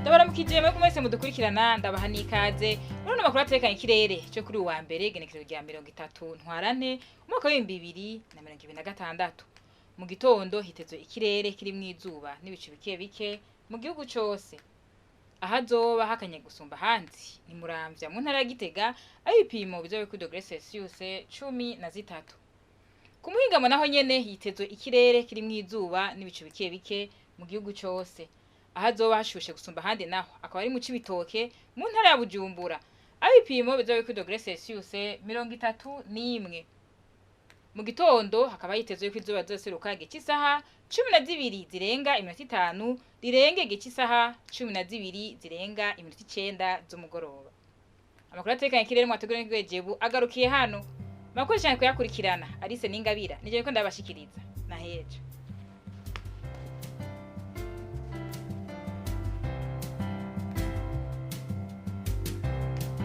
Ndabaramukije mwese mudukurikirana ndabaha n'ikaze. Urano makuru atekanye ikirere cyo kuri uwa mbere igenekerezo rya 30 ntwarante umwaka wa 2026. Mu gitondo hitezwe ikirere kiri mwizuba n'ibicu bike bike mu gihugu cyose. Ahazoba hakanye gusumba hanzi ni Muramvya mu ntara ya Gitega aho ibipimo bizobe kuri degrees Celsius 13. Ku muhingamo naho nyene hitezwe ikirere kiri mwizuba n'ibicu bike bike mu gihugu cyose. Ahazoba hashushe gusumba handi naho akaba ari mu Cibitoke mu ntara ya Bujumbura aho ibipimo bizobe kuri degrees Celsius 31. Mu gitondo hakaba hitezwe ko izuba rizoseruka gice isaha 12 zirenga iminota 5 rirenge gice isaha 12 zirenga iminota 9 z'umugoroba. Amakuru atekanye ikirere mu ategeko n'Wejo agarukiye hano. Makuru cyane kuyakurikirana Alice Ningabira nije ko ndabashikiriza na hejo.